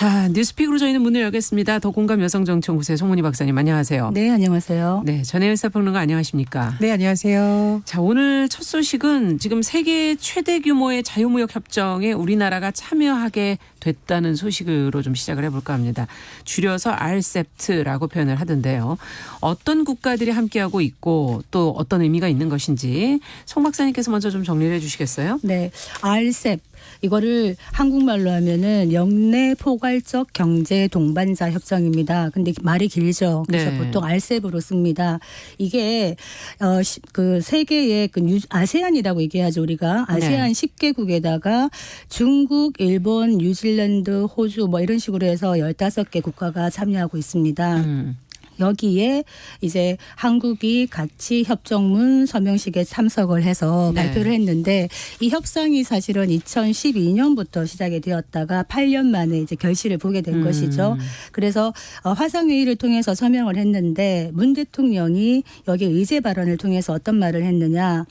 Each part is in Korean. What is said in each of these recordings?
자, 뉴스픽으로 저희는 문을 열겠습니다. 더공감 여성정치연구소의 송문희 박사님 안녕하세요. 네, 안녕하세요. 네, 전혜연 사평론가 안녕하십니까? 네, 안녕하세요. 자, 오늘 첫 소식은 지금 세계 최대 규모의 자유무역 협정에 우리나라가 참여하게 됐다는 소식으로 좀 시작을 해볼까 합니다. 줄여서 RCEPT라고 표현을 하던데요. 어떤 국가들이 함께하고 있고 또 어떤 의미가 있는 것인지 송 박사님께서 먼저 좀 정리를 해 주시겠어요? 네, RCEP. 이거를 한국말로 하면은 영내 포괄적 경제 동반자 협정입니다. 근데 말이 길죠. 그래서 네. 보통 RCEP으로 씁니다. 이게 그 세계의 아세안이라고 얘기하죠, 우리가. 아세안 10개국에다가 중국, 일본, 뉴질랜드, 호주 뭐 이런 식으로 해서 15개 국가가 참여하고 있습니다. 여기에 이제 한국이 같이 협정문 서명식에 참석을 해서 발표를 했는데 이 협상이 사실은 2012년부터 시작이 되었다가 8년 만에 이제 결실을 보게 된 것이죠. 그래서 화상회의를 통해서 서명을 했는데 문 대통령이 여기 의제 발언을 통해서 어떤 말을 했느냐.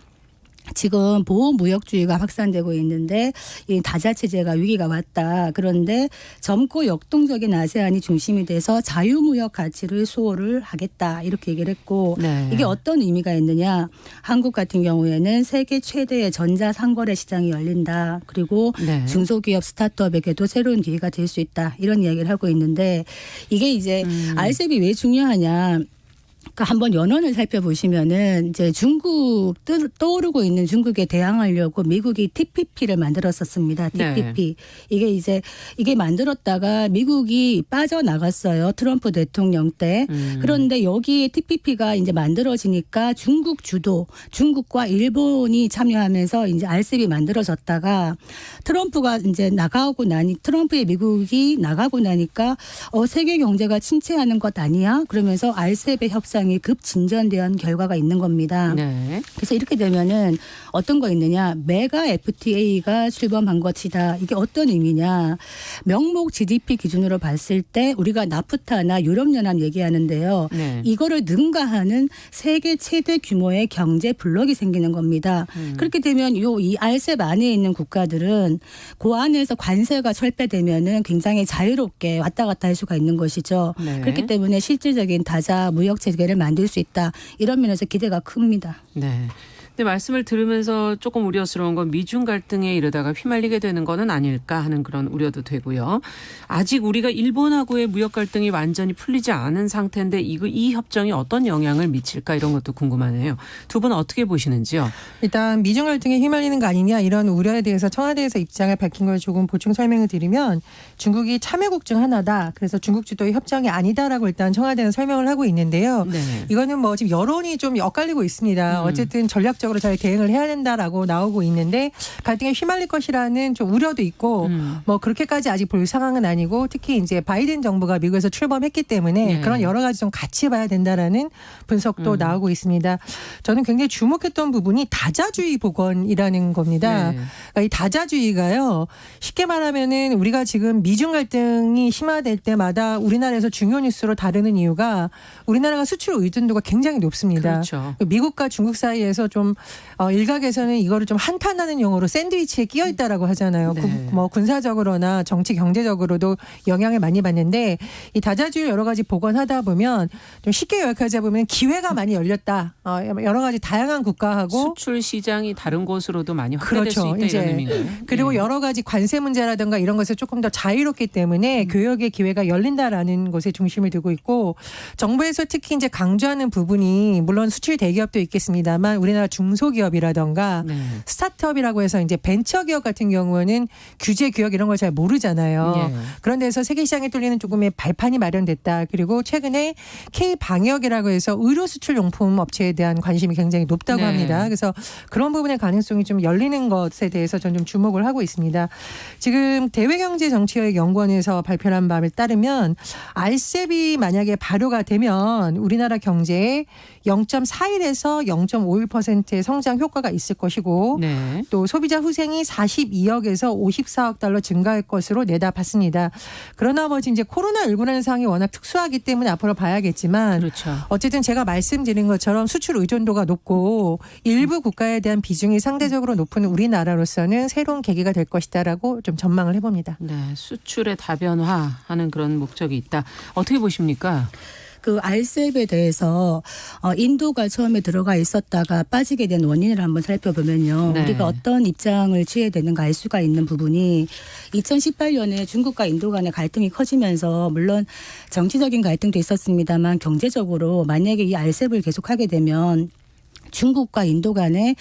지금 보호무역주의가 확산되고 있는데 이 다자체제가 위기가 왔다. 그런데 젊고 역동적인 아세안이 중심이 돼서 자유무역 가치를 수호를 하겠다. 이렇게 얘기를 했고 이게 어떤 의미가 있느냐. 한국 같은 경우에는 세계 최대의 전자상거래 시장이 열린다. 그리고 중소기업 스타트업에게도 새로운 기회가 될 수 있다. 이런 이야기를 하고 있는데 이게 이제 RCEP이 왜 중요하냐. 그러니까 한번 연원을 살펴보시면은 이제 중국 떠오르고 있는 중국에 대항하려고 미국이 TPP를 만들었었습니다. TPP. 네. 이게 만들었다가 미국이 빠져나갔어요. 트럼프 대통령 때. 그런데 여기에 TPP가 이제 만들어지니까 중국 주도, 중국과 일본이 참여하면서 이제 RCEP이 만들어졌다가 트럼프가 이제 트럼프의 미국이 나가고 나니까 세계 경제가 침체하는 것 아니야? 그러면서 RCEP의 협상이 급 진전된 결과가 있는 겁니다. 네. 그래서 이렇게 되면은 어떤 거 있느냐. 메가 FTA가 출범한 것이다. 이게 어떤 의미냐. 명목 GDP 기준으로 봤을 때 우리가 나프타나 유럽연합 얘기하는데요. 이거를 능가하는 세계 최대 규모의 경제 블록이 생기는 겁니다. 그렇게 되면 이 RCEP 안에 있는 국가들은 그 안에서 관세가 철폐되면은 굉장히 자유롭게 왔다 갔다 할 수가 있는 것이죠. 그렇기 때문에 실질적인 다자 무역 체계를 만들 수 있다. 이런 면에서 기대가 큽니다. 네. 근데 말씀을 들으면서 조금 우려스러운 건 미중 갈등에 이러다가 휘말리게 되는 거는 아닐까 하는 그런 우려도 되고요. 아직 우리가 일본하고의 무역 갈등이 완전히 풀리지 않은 상태인데 이 협정이 어떤 영향을 미칠까 이런 것도 궁금하네요. 두 분 어떻게 보시는지요? 일단 미중 갈등에 휘말리는 거 아니냐 이런 우려에 대해서 청와대에서 입장을 밝힌 걸 조금 보충 설명을 드리면 중국이 참여국 중 하나다. 그래서 중국 주도의 협정이 아니다라고 일단 청와대는 설명을 하고 있는데요. 이거는 뭐 지금 여론이 좀 엇갈리고 있습니다. 어쨌든 전략적으로 잘 대응을 해야 된다라고 나오고 있는데 갈등에 휘말릴 것이라는 좀 우려도 있고 뭐 그렇게까지 아직 볼 상황은 아니고 특히 이제 바이든 정부가 미국에서 출범했기 때문에 그런 여러 가지 좀 같이 봐야 된다라는 분석도 나오고 있습니다. 저는 굉장히 주목했던 부분이 다자주의 복원이라는 겁니다. 그러니까 이 다자주의가요. 쉽게 말하면은 우리가 지금 미중 갈등이 심화될 때마다 우리나라에서 중요 뉴스로 다루는 이유가 우리나라가 수출 의존도가 굉장히 높습니다. 그렇죠. 미국과 중국 사이에서 좀 일각에서는 이거를 좀 한탄하는 용어로 샌드위치에 끼어 있다라고 하잖아요. 뭐 군사적으로나 정치 경제적으로도 영향을 많이 받는데 이 다자주의 여러 가지 복원하다 보면 좀 쉽게 요약하자 보면 기회가 많이 열렸다. 여러 가지 다양한 국가하고 수출 시장이 다른 곳으로도 많이 확대될 수 있다 이런 의미인가요? 그리고 여러 가지 관세 문제라든가 이런 것에 조금 더 자유롭기 때문에 교역의 기회가 열린다라는 것에 중심을 두고 있고 정부에서 특히 이제 강조하는 부분이 물론 수출 대기업도 있겠습니다만 우리나라 중소기업이라든가 스타트업이라고 해서 이제 벤처기업 같은 경우는 규제 규역 이런 걸 잘 모르잖아요. 그런 데서 세계 시장에 뚫리는 조금의 발판이 마련됐다. 그리고 최근에 K방역이라고 해서 의료 수출 용품 업체에 대한 관심이 굉장히 높다고 합니다. 그래서 그런 부분의 가능성이 좀 열리는 것에 대해서 저는 좀 주목을 하고 있습니다. 지금 대외경제정치연구원에서 발표한 바에 따르면 RCEP이 만약에 발효가 되면 우리나라 경제에 0.41에서 0.51% 2%의 성장 효과가 있을 것이고 네. 또 소비자 후생이 42억에서 54억 달러 증가할 것으로 내다봤습니다. 그러나 이제 코로나19라는 상황이 워낙 특수하기 때문에 앞으로 봐야겠지만 그렇죠. 어쨌든 제가 말씀드린 것처럼 수출 의존도가 높고 일부 국가에 대한 비중이 상대적으로 높은 우리나라로서는 새로운 계기가 될 것이다라고 좀 전망을 해봅니다. 네, 수출의 다변화하는 그런 목적이 있다. 어떻게 보십니까? 그 RCEP에 대해서 인도가 처음에 들어가 있었다가 빠지게 된 원인을 한번 살펴보면요. 네. 우리가 어떤 입장을 취해야 되는가 알 수가 있는 부분이 2018년에 중국과 인도 간의 갈등이 커지면서 물론 정치적인 갈등도 있었습니다만 경제적으로 만약에 이 RCEP을 계속하게 되면 중국과 인도 간에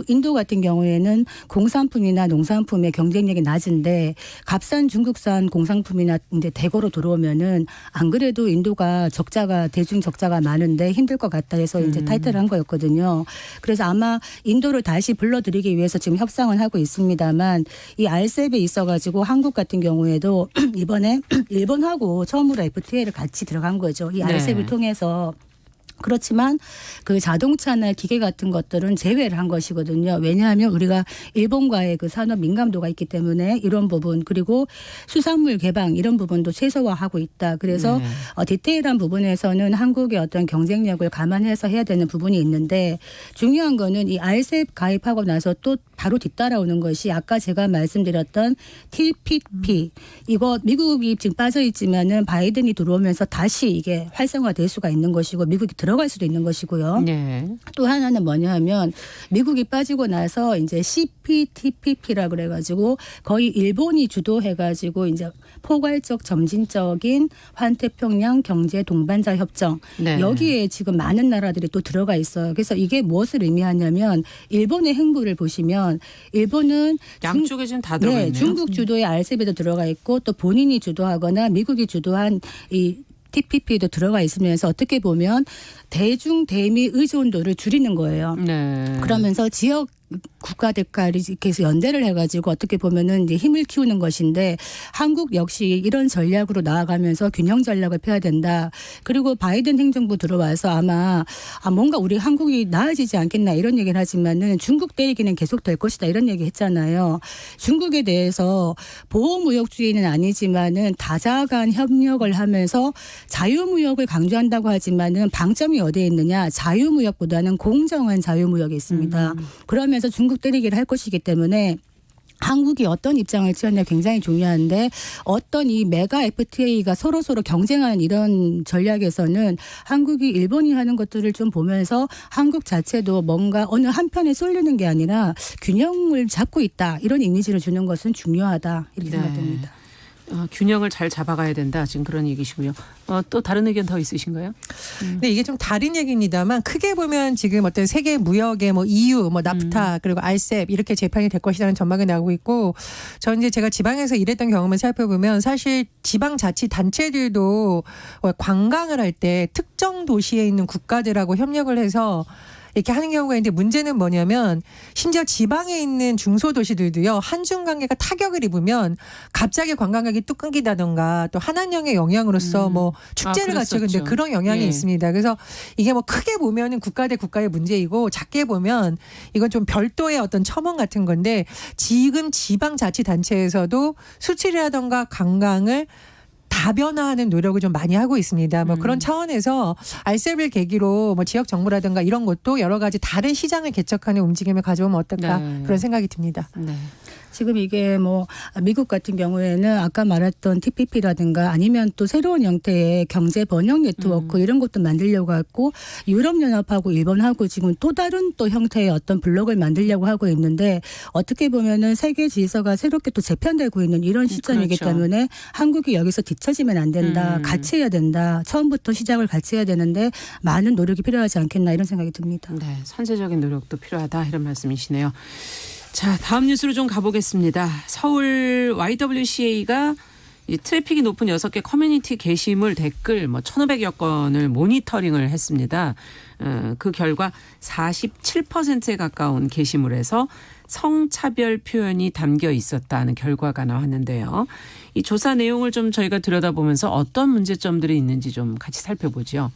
인도 같은 경우에는 공산품이나 농산품의 경쟁력이 낮은데 값싼 중국산 공산품이나 이제 대거로 들어오면은 안 그래도 인도가 대중 적자가 많은데 힘들 것 같다 해서 이제 타이틀을 한 거였거든요. 그래서 아마 인도를 다시 불러들이기 위해서 지금 협상을 하고 있습니다만 이 RCEP에 있어가지고 한국 같은 경우에도 이번에 일본하고 처음으로 FTA를 같이 들어간 거죠. 이 RCEP을 통해서. 그렇지만 그 자동차나 기계 같은 것들은 제외를 한 것이거든요. 왜냐하면 우리가 일본과의 그 산업 민감도가 있기 때문에 이런 부분 그리고 수산물 개방 이런 부분도 최소화하고 있다. 그래서 디테일한 부분에서는 한국의 어떤 경쟁력을 감안해서 해야 되는 부분이 있는데 중요한 거는 이 RCEP 가입하고 나서 또 바로 뒤따라오는 것이 아까 제가 말씀드렸던 TPP 이거 미국이 지금 빠져 있지만은 바이든이 들어오면서 다시 이게 활성화될 수가 있는 것이고 미국이 들어갈 수도 있는 것이고요. 네. 또 하나는 뭐냐 하면 미국이 빠지고 나서 이제 CPTPP라 그래가지고 거의 일본이 주도해가지고 이제 포괄적 점진적인 환태평양 경제 동반자 협정 네. 여기에 지금 많은 나라들이 또 들어가 있어요. 그래서 이게 무엇을 의미하냐면 일본의 행보를 보시면 일본은 양쪽에 지금 다 들어가 네, 있네요. 중국 주도의 RCEP에도 들어가 있고 또 본인이 주도하거나 미국이 주도한 이 TPP도 들어가 있으면서 어떻게 보면 대중 대미 의존도를 줄이는 거예요. 네. 그러면서 지역 국가들까지 이렇게 해서 연대를 해가지고 어떻게 보면은 이제 힘을 키우는 것인데 한국 역시 이런 전략으로 나아가면서 균형 전략을 펴야 된다. 그리고 바이든 행정부 들어와서 아마 뭔가 우리 한국이 나아지지 않겠나 이런 얘기를 하지만은 중국 때리기는 계속될 것이다 이런 얘기 했잖아요. 중국에 대해서 보호무역주의는 아니지만은 다자간 협력을 하면서 자유무역을 강조한다고 하지만은 방점이 어디에 있느냐 자유무역보다는 공정한 자유무역이 있습니다. 그러면서 중국 때리기를 할 것이기 때문에 한국이 어떤 입장을 취하느냐 굉장히 중요한데 어떤 이 메가 FTA가 서로 경쟁하는 이런 전략에서는 한국이 일본이 하는 것들을 좀 보면서 한국 자체도 뭔가 어느 한편에 쏠리는 게 아니라 균형을 잡고 있다 이런 이미지를 주는 것은 중요하다 이렇게 네. 생각됩니다. 균형을 잘 잡아가야 된다. 지금 그런 얘기시고요. 또 다른 의견 더 있으신가요? 근데 이게 좀 다른 얘기입니다만 크게 보면 지금 어떤 세계 무역의 EU, 나프타 그리고 RCEP 이렇게 재판이 될 것이라는 전망이 나오고 있고 전 이제 제가 지방에서 일했던 경험을 살펴보면 사실 지방자치단체들도 관광을 할 때 특정 도시에 있는 국가들하고 협력을 해서 이렇게 하는 경우가 있는데 문제는 뭐냐면 심지어 지방에 있는 중소도시들도요. 한중 관계가 타격을 입으면 갑자기 관광객이 뚝 끊기다던가 또 한한령의 영향으로서 축제를 갖추고 근데 그런 영향이 있습니다. 그래서 이게 크게 보면은 국가 대 국가의 문제이고 작게 보면 이건 좀 별도의 어떤 첨언 같은 건데 지금 지방자치단체에서도 수출이라던가 관광을 다변화하는 노력을 좀 많이 하고 있습니다. 그런 차원에서 RCEP을 계기로 지역 정부라든가 이런 것도 여러 가지 다른 시장을 개척하는 움직임을 가져오면 어떨까 그런 생각이 듭니다. 네. 지금 이게 미국 같은 경우에는 아까 말했던 TPP라든가 아니면 또 새로운 형태의 경제 번영 네트워크 이런 것도 만들려고 하고 유럽연합하고 일본하고 지금 또 다른 또 형태의 어떤 블록을 만들려고 하고 있는데 어떻게 보면은 세계 질서가 새롭게 또 재편되고 있는 이런 시점이기 그렇죠. 때문에 한국이 여기서 뒤처지면 안 된다. 같이 해야 된다. 처음부터 시작을 같이 해야 되는데 많은 노력이 필요하지 않겠나 이런 생각이 듭니다. 네, 선제적인 노력도 필요하다 이런 말씀이시네요. 자, 다음 뉴스로 좀 가보겠습니다. 서울 YWCA가 이 트래픽이 높은 6개 커뮤니티 게시물 댓글 1,500여 건을 모니터링을 했습니다. 그 결과 47%에 가까운 게시물에서 성차별 표현이 담겨 있었다는 결과가 나왔는데요. 이 조사 내용을 좀 저희가 들여다보면서 어떤 문제점들이 있는지 좀 같이 살펴보죠.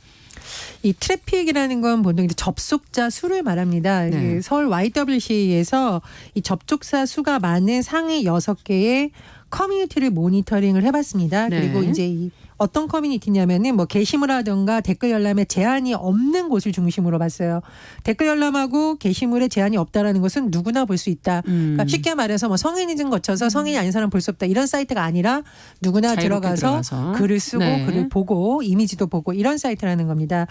이 트래픽이라는 건 보통 이제 접속자 수를 말합니다. 네. 그 서울 YWCA에서 이 접촉자 수가 많은 상위 6개의 커뮤니티를 모니터링을 해봤습니다. 네. 그리고 이제 이 어떤 커뮤니티냐면은 뭐 게시물하든가 댓글 열람에 제한이 없는 곳을 중심으로 봤어요. 댓글 열람하고 게시물에 제한이 없다라는 것은 누구나 볼 수 있다. 그러니까 쉽게 말해서 뭐 성인인증 거쳐서 성인이 아닌 사람 볼 수 없다. 이런 사이트가 아니라 누구나 자유롭게 들어가서 글을 쓰고 네. 글을 보고 이미지도 보고 이런 사이트라는 겁니다.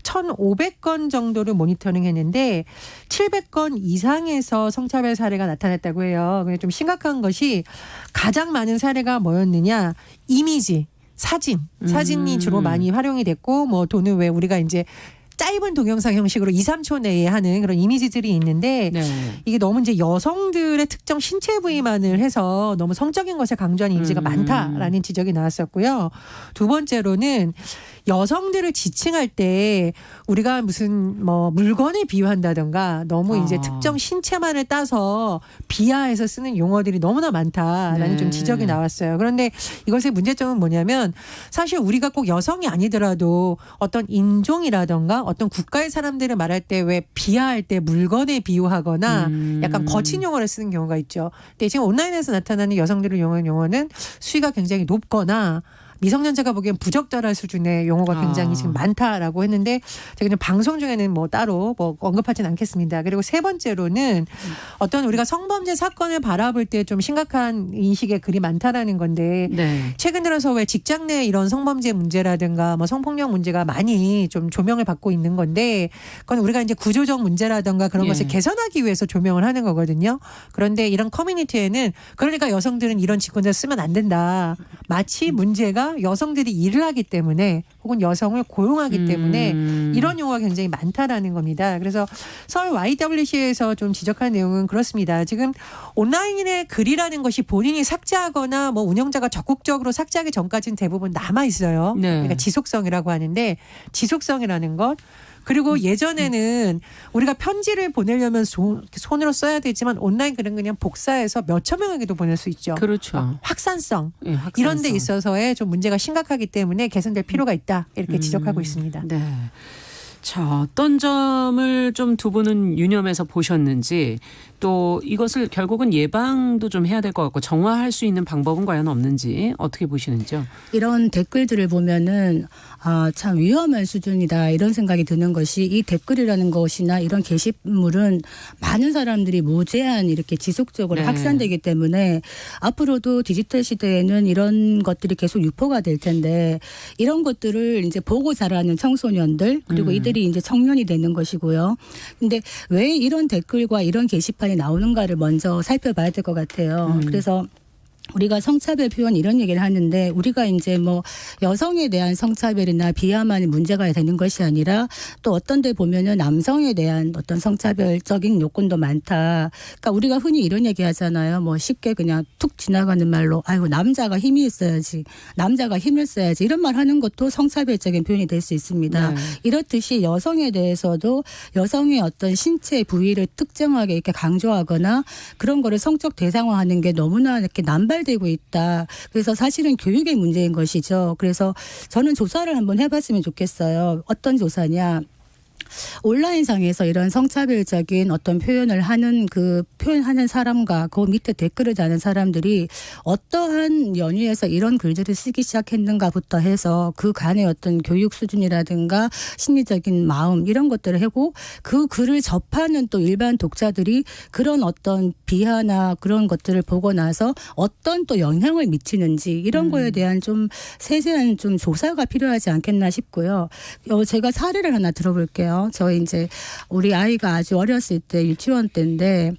1,500건 정도를 모니터링했는데 700건 이상에서 성차별 사례가 나타났다고 해요. 근데 좀 심각한 것이 가장 많은 사례가 뭐였느냐? 이미지. 사진이 주로 많이 활용이 됐고 뭐 또는 왜 우리가 이제 짧은 동영상 형식으로 2, 3초 내에 하는 그런 이미지들이 있는데 네. 이게 너무 이제 여성들의 특정 신체 부위만을 해서 너무 성적인 것에 강조하는 이미지가 많다라는 지적이 나왔었고요. 두 번째로는 여성들을 지칭할 때 우리가 무슨 뭐 물건에 비유한다던가 너무 이제 특정 신체만을 따서 비하해서 쓰는 용어들이 너무나 많다라는 네. 좀 지적이 나왔어요. 그런데 이것의 문제점은 뭐냐면 사실 우리가 꼭 여성이 아니더라도 어떤 인종이라던가 어떤 국가의 사람들을 말할 때 왜 비하할 때 물건에 비유하거나 약간 거친 용어를 쓰는 경우가 있죠. 근데 지금 온라인에서 나타나는 여성들을 이용한 용어는 수위가 굉장히 높거나 미성년자가 보기엔 부적절할 수준의 용어가 굉장히 지금 많다라고 했는데 제가 그냥 방송 중에는 뭐 따로 뭐 언급하지는 않겠습니다. 그리고 세 번째로는 어떤 우리가 성범죄 사건을 바라볼 때 좀 심각한 인식의 글이 많다라는 건데 네. 최근 들어서 왜 직장 내 이런 성범죄 문제라든가 뭐 성폭력 문제가 많이 좀 조명을 받고 있는 건데 그건 우리가 이제 구조적 문제라든가 그런 예. 것을 개선하기 위해서 조명을 하는 거거든요. 그런데 이런 커뮤니티에는 그러니까 여성들은 이런 직군을 쓰면 안 된다. 마치 문제가 여성들이 일을 하기 때문에 혹은 여성을 고용하기 때문에 이런 용어가 굉장히 많다라는 겁니다. 그래서 서울 YWCA에서 좀 지적한 내용은 그렇습니다. 지금 온라인의 글이라는 것이 본인이 삭제하거나 뭐 운영자가 적극적으로 삭제하기 전까지는 대부분 남아 있어요. 네. 그러니까 지속성이라고 하는데 지속성이라는 것 그리고 예전에는 우리가 편지를 보내려면 손으로 써야 되지만 온라인 글은 그냥 복사해서 몇천 명에게도 보낼 수 있죠. 그렇죠. 확산성. 예, 확산성. 이런 데 있어서의 좀 문제가 심각하기 때문에 개선될 필요가 있다. 이렇게 지적하고 있습니다. 네. 자, 어떤 점을 좀 두 분은 유념해서 보셨는지 또 이것을 결국은 예방도 좀 해야 될 것 같고 정화할 수 있는 방법은 과연 없는지 어떻게 보시는지요? 이런 댓글들을 보면은 참 위험한 수준이다 이런 생각이 드는 것이 이 댓글이라는 것이나 이런 게시물은 많은 사람들이 무제한 이렇게 지속적으로 네. 확산되기 때문에 앞으로도 디지털 시대에는 이런 것들이 계속 유포가 될 텐데 이런 것들을 이제 보고 자라는 청소년들 그리고 이들이 이제 청년이 되는 것이고요. 근데 왜 이런 댓글과 이런 게시판이 나오는가를 먼저 살펴봐야 될 것 같아요. 그래서 우리가 성차별 표현 이런 얘기를 하는데 우리가 이제 뭐 여성에 대한 성차별이나 비하만 문제가 되는 것이 아니라 또 어떤 데 보면은 남성에 대한 어떤 성차별적인 요건도 많다. 그러니까 우리가 흔히 이런 얘기 하잖아요. 뭐 쉽게 그냥 툭 지나가는 말로 아이고 남자가 힘이 있어야지. 남자가 힘을 써야지. 이런 말 하는 것도 성차별적인 표현이 될 수 있습니다. 네. 이렇듯이 여성에 대해서도 여성의 어떤 신체 부위를 특정하게 이렇게 강조하거나 그런 거를 성적 대상화하는 게 너무나 이렇게 남발되고 있다. 그래서 사실은 교육의 문제인 것이죠. 그래서 저는 조사를 한번 해봤으면 좋겠어요. 어떤 조사냐. 온라인상에서 이런 성차별적인 어떤 표현을 하는 그 표현하는 사람과 그 밑에 댓글을 다는 사람들이 어떠한 연유에서 이런 글들을 쓰기 시작했는가부터 해서 그 간의 어떤 교육 수준이라든가 심리적인 마음 이런 것들을 하고 그 글을 접하는 또 일반 독자들이 그런 어떤 비하나 그런 것들을 보고 나서 어떤 또 영향을 미치는지 이런 거에 대한 좀 세세한 좀 조사가 필요하지 않겠나 싶고요. 제가 사례를 하나 들어볼게요. 저희 이제 우리 아이가 아주 어렸을 때 유치원 때인데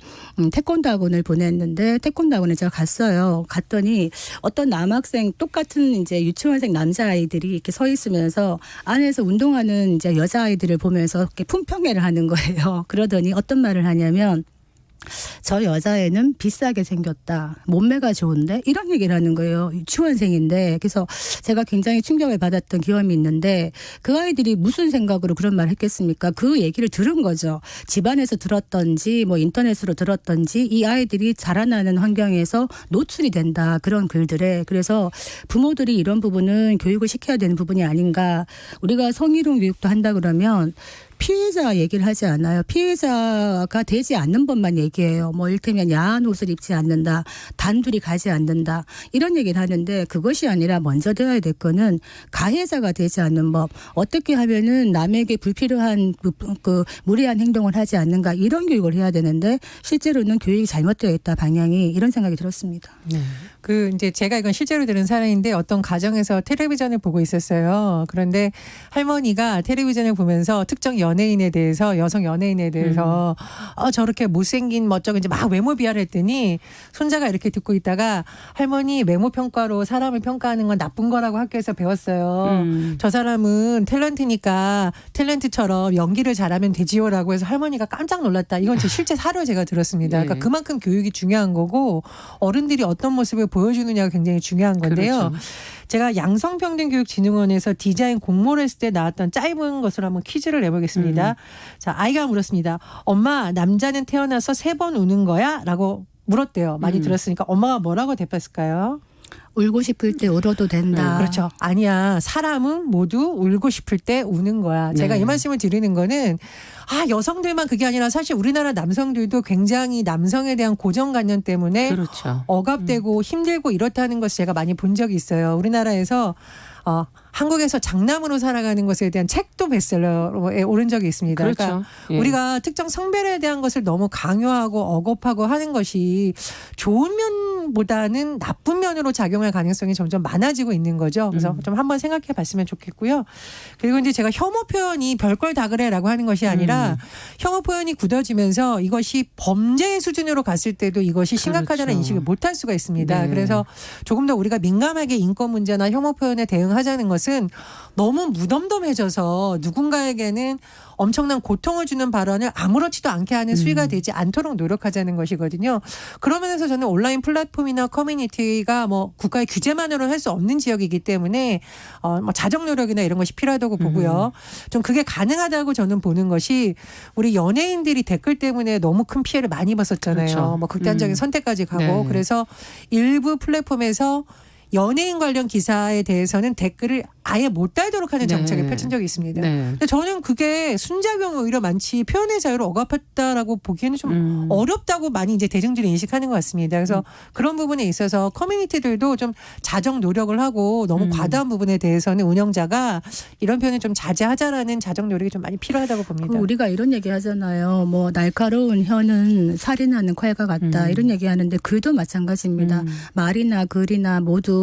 태권도 학원을 보냈는데 태권도 학원에 제가 갔어요. 갔더니 어떤 남학생 똑같은 이제 유치원생 남자아이들이 이렇게 서 있으면서 안에서 운동하는 이제 여자아이들을 보면서 이렇게 품평회를 하는 거예요. 그러더니 어떤 말을 하냐면 저 여자애는 비싸게 생겼다. 몸매가 좋은데 이런 얘기를 하는 거예요. 유치원생인데. 그래서 제가 굉장히 충격을 받았던 경험이 있는데 그 아이들이 무슨 생각으로 그런 말을 했겠습니까? 그 얘기를 들은 거죠. 집안에서 들었던지 뭐 인터넷으로 들었던지 이 아이들이 자라나는 환경에서 노출이 된다. 그런 글들에. 그래서 부모들이 이런 부분은 교육을 시켜야 되는 부분이 아닌가. 우리가 성희롱 교육도 한다 그러면 피해자 얘기를 하지 않아요. 피해자가 되지 않는 법만 얘기해요. 뭐 이를테면 야한 옷을 입지 않는다. 단둘이 가지 않는다. 이런 얘기를 하는데 그것이 아니라 먼저 되어야 될 거는 가해자가 되지 않는 법. 어떻게 하면은 남에게 불필요한 그 무례한 행동을 하지 않는가. 이런 교육을 해야 되는데 실제로는 교육이 잘못되어 있다. 방향이 이런 생각이 들었습니다. 그 이제 제가 이건 실제로 들은 사례인데 어떤 가정에서 텔레비전을 보고 있었어요. 그런데 할머니가 텔레비전을 보면서 특정 연예인에 대해서 여성 연예인에 대해서 저렇게 못생긴 멋쩍은 이제 막 외모 비하를 했더니 손자가 이렇게 듣고 있다가 할머니 외모 평가로 사람을 평가하는 건 나쁜 거라고 학교에서 배웠어요. 저 사람은 탤런트니까 탤런트처럼 연기를 잘하면 되지요라고 해서 할머니가 깜짝 놀랐다. 이건 제 실제 사례로 제가 들었습니다. 그러니까 그만큼 교육이 중요한 거고 어른들이 어떤 모습을 보여주느냐가 굉장히 중요한 건데요. 그렇죠. 제가 양성평등교육진흥원에서 디자인 공모를 했을 때 나왔던 짧은 것으로 한번 퀴즈를 내보겠습니다. 자, 아이가 물었습니다. 엄마, 남자는 태어나서 3번 우는 거야? 라고 물었대요. 많이 들었으니까 엄마가 뭐라고 대답했을까요? 울고 싶을 때 울어도 된다. 그렇죠. 아니야. 사람은 모두 울고 싶을 때 우는 거야. 제가 네. 이 말씀을 드리는 거는 여성들만 그게 아니라 사실 우리나라 남성들도 굉장히 남성에 대한 고정관념 때문에 그렇죠. 억압되고 힘들고 이렇다는 것을 제가 많이 본 적이 있어요. 우리나라에서 한국에서 장남으로 살아가는 것에 대한 책도 베스트셀러에 오른 적이 있습니다. 그렇죠. 그러니까 예. 우리가 특정 성별에 대한 것을 너무 강요하고 억압하고 하는 것이 좋은 면보다는 나쁜 면으로 작용할 가능성이 점점 많아지고 있는 거죠. 그래서 좀 한번 생각해 봤으면 좋겠고요. 그리고 이제 제가 혐오 표현이 별걸 다 그래라고 하는 것이 아니라 혐오 표현이 굳어지면서 이것이 범죄의 수준으로 갔을 때도 이것이 심각하다는 그렇죠. 인식을 못할 수가 있습니다. 네. 그래서 조금 더 우리가 민감하게 인권 문제나 혐오 표현에 대응하자는 것은 너무 무덤덤해져서 누군가에게는 엄청난 고통을 주는 발언을 아무렇지도 않게 하는 수위가 되지 않도록 노력하자는 것이거든요. 그런 면에서 저는 온라인 플랫폼이나 커뮤니티가 뭐 국가의 규제만으로는 할 수 없는 지역이기 때문에 뭐 자정 노력이나 이런 것이 필요하다고 보고요. 좀 그게 가능하다고 저는 보는 것이 우리 연예인들이 댓글 때문에 너무 큰 피해를 많이 입었었잖아요. 그렇죠. 뭐 극단적인 선택까지 가고 네. 그래서 일부 플랫폼에서 연예인 관련 기사에 대해서는 댓글을 아예 못 달도록 하는 정책을 네. 펼친 적이 있습니다. 네. 근데 저는 그게 순작용이 오히려 많지 표현의 자유를 억압했다라고 보기에는 좀 어렵다고 많이 이제 대중들이 인식하는 것 같습니다. 그래서 그런 부분에 있어서 커뮤니티들도 좀 자정 노력을 하고 너무 과다한 부분에 대해서는 운영자가 이런 표현을 좀 자제하자라는 자정 노력이 좀 많이 필요하다고 봅니다. 우리가 이런 얘기 하잖아요. 뭐 날카로운 혀는 살인하는 칼과 같다. 이런 얘기 하는데 글도 마찬가지입니다. 말이나 글이나 모두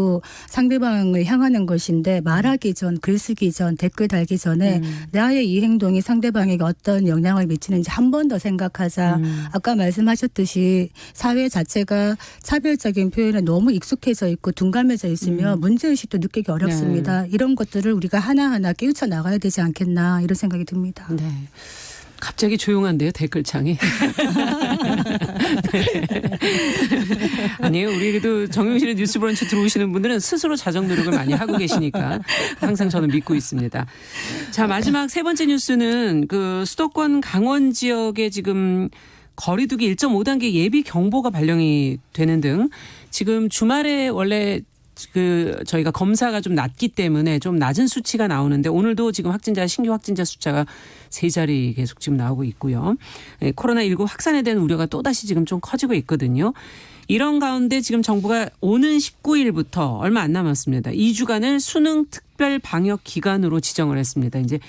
상대방을 향하는 것인데 말하기 전, 글 쓰기 전, 댓글 달기 전에 나의 이 행동이 상대방에게 어떤 영향을 미치는지 한 번 더 생각하자. 아까 말씀하셨듯이 사회 자체가 차별적인 표현에 너무 익숙해져 있고 둔감해져 있으면 문제의식도 느끼기 어렵습니다. 이런 것들을 우리가 하나하나 깨우쳐 나가야 되지 않겠나 이런 생각이 듭니다. 네. 갑자기 조용한데요, 댓글창이. 네. 아니에요. 우리 그래도 정용실의 뉴스 브런치 들어오시는 분들은 스스로 자정 노력을 많이 하고 계시니까 항상 저는 믿고 있습니다. 자, 마지막 세 번째 뉴스는 그 수도권 강원 지역에 지금 거리두기 1.5단계 예비 경보가 발령이 되는 등 지금 주말에 원래 저희가 검사가 좀 낮기 때문에 좀 낮은 수치가 나오는데 오늘도 지금 신규 확진자 숫자가 3자리 계속 지금 나오고 있고요. 코로나19 확산에 대한 우려가 또다시 지금 좀 커지고 있거든요. 이런 가운데 지금 정부가 오는 19일부터 얼마 안 남았습니다. 2주간을 수능 특별 방역 기간으로 지정을 했습니다. 이제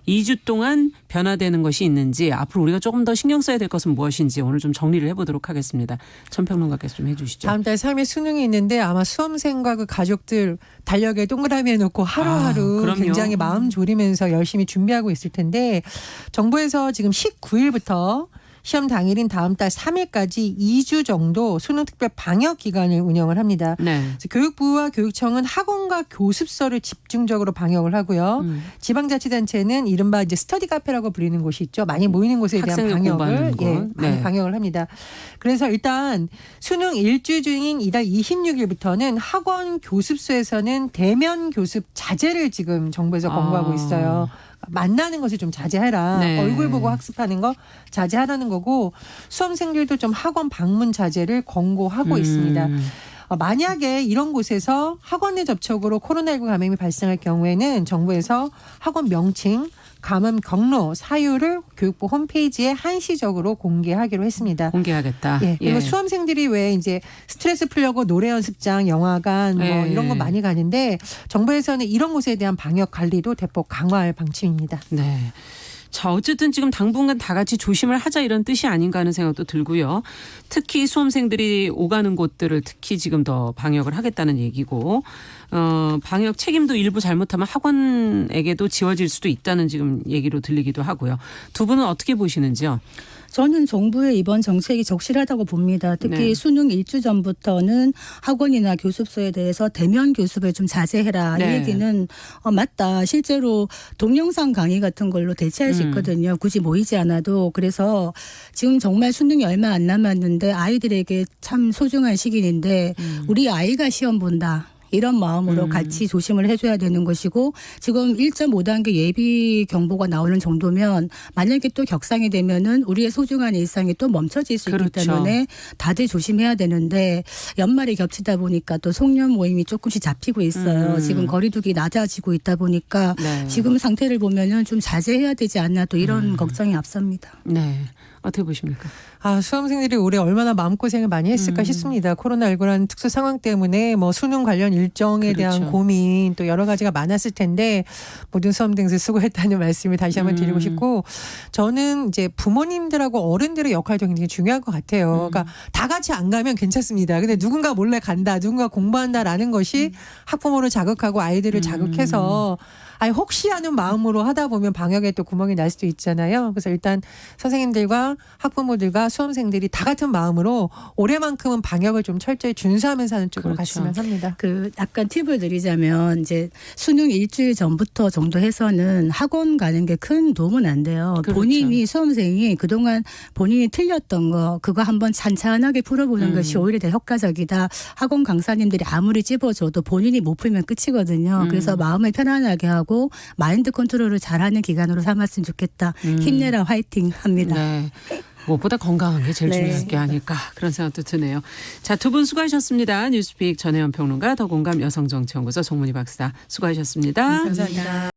2주 동안 변화되는 것이 있는지 앞으로 우리가 조금 더 신경 써야 될 것은 무엇인지 오늘 좀 정리를 해보도록 하겠습니다. 천평론가께서 좀 해주시죠. 다음 달 3일 수능이 있는데 아마 수험생과 그 가족들 달력에 동그라미 해놓고 하루하루 그럼요. 굉장히 마음 졸이면서 열심히 준비하고 있을 텐데 정부에서 지금 19일부터 시험 당일인 다음 달 3일까지 2주 정도 수능 특별 방역 기간을 운영을 합니다. 네. 그래서 교육부와 교육청은 학원과 교습소를 집중적으로 방역을 하고요. 지방자치단체는 이른바 이제 스터디 카페라고 불리는 곳이 있죠. 많이 모이는 곳에 대한 학생이 방역을 공부하는 곳. 많이 네. 방역을 합니다. 그래서 일단 수능 일주 중인 이달 26일부터는 학원 교습소에서는 대면 교습 자제를 지금 정부에서 권고하고 있어요. 만나는 것을 좀 자제해라. 네. 얼굴 보고 학습하는 거 자제하라는 거고 수험생들도 좀 학원 방문 자제를 권고하고 있습니다. 만약에 이런 곳에서 학원 내 접촉으로 코로나19 감염이 발생할 경우에는 정부에서 학원 명칭, 감염 경로, 사유를 교육부 홈페이지에 한시적으로 공개하기로 했습니다. 공개하겠다. 예. 그리고 예. 수험생들이 왜 이제 스트레스 풀려고 노래 연습장, 영화관 뭐 예. 이런 거 많이 가는데 정부에서는 이런 곳에 대한 방역 관리도 대폭 강화할 방침입니다. 네. 자, 어쨌든 지금 당분간 다 같이 조심을 하자 이런 뜻이 아닌가 하는 생각도 들고요. 특히 수험생들이 오가는 곳들을 특히 지금 더 방역을 하겠다는 얘기고, 방역 책임도 일부 잘못하면 학원에게도 지워질 수도 있다는 지금 얘기로 들리기도 하고요. 두 분은 어떻게 보시는지요? 저는 정부의 이번 정책이 적실하다고 봅니다. 특히 네. 수능 일주 전부터는 학원이나 교습소에 대해서 대면 교습을 좀 자제해라. 네. 이 얘기는 맞다. 실제로 동영상 강의 같은 걸로 대체할 수 있거든요. 굳이 모이지 않아도. 그래서 지금 정말 수능이 얼마 안 남았는데 아이들에게 참 소중한 시기인데 우리 아이가 시험 본다. 이런 마음으로 같이 조심을 해줘야 되는 것이고 지금 1.5단계 예비 경보가 나오는 정도면 만약에 또 격상이 되면은 우리의 소중한 일상이 또 멈춰질 수 있기 그렇죠. 때문에 다들 조심해야 되는데 연말이 겹치다 보니까 또 송년 모임이 조금씩 잡히고 있어요. 지금 거리두기 낮아지고 있다 보니까 네. 지금 상태를 보면은 좀 자제해야 되지 않나 또 이런 걱정이 앞섭니다. 네. 어떻게 보십니까? 수험생들이 올해 얼마나 마음고생을 많이 했을까 싶습니다. 코로나19라는 특수 상황 때문에 뭐 수능 관련 일정에 그렇죠. 대한 고민 또 여러 가지가 많았을 텐데 모든 수험생들 수고했다는 말씀을 다시 한번 드리고 싶고 저는 이제 부모님들하고 어른들의 역할도 굉장히 중요한 것 같아요. 그러니까 다 같이 안 가면 괜찮습니다. 근데 누군가 몰래 간다, 누군가 공부한다라는 것이 학부모를 자극하고 아이들을 자극해서 혹시 하는 마음으로 하다 보면 방역에 또 구멍이 날 수도 있잖아요. 그래서 일단 선생님들과 학부모들과 수험생들이 다 같은 마음으로 올해만큼은 방역을 좀 철저히 준수하면서 하는 쪽으로 그렇죠. 갔으면 합니다. 약간 팁을 드리자면 이제 수능 일주일 전부터 정도 해서는 학원 가는 게 큰 도움은 안 돼요. 그렇죠. 본인이 수험생이 그동안 본인이 틀렸던 거 그거 한번 찬찬하게 풀어보는 것이 오히려 더 효과적이다. 학원 강사님들이 아무리 찝어줘도 본인이 못 풀면 끝이거든요. 그래서 마음을 편안하게 하고 마인드 컨트롤을 잘하는 기간으로 삼았으면 좋겠다. 힘내라 화이팅 합니다. 네. 무엇보다 건강한 게 제일 네. 중요한 게 아닐까 그런 생각도 드네요. 자, 두 분 수고하셨습니다. 뉴스픽 전혜연 평론가, 더공감 여성정치연구소 송문희 박사 수고하셨습니다. 감사합니다.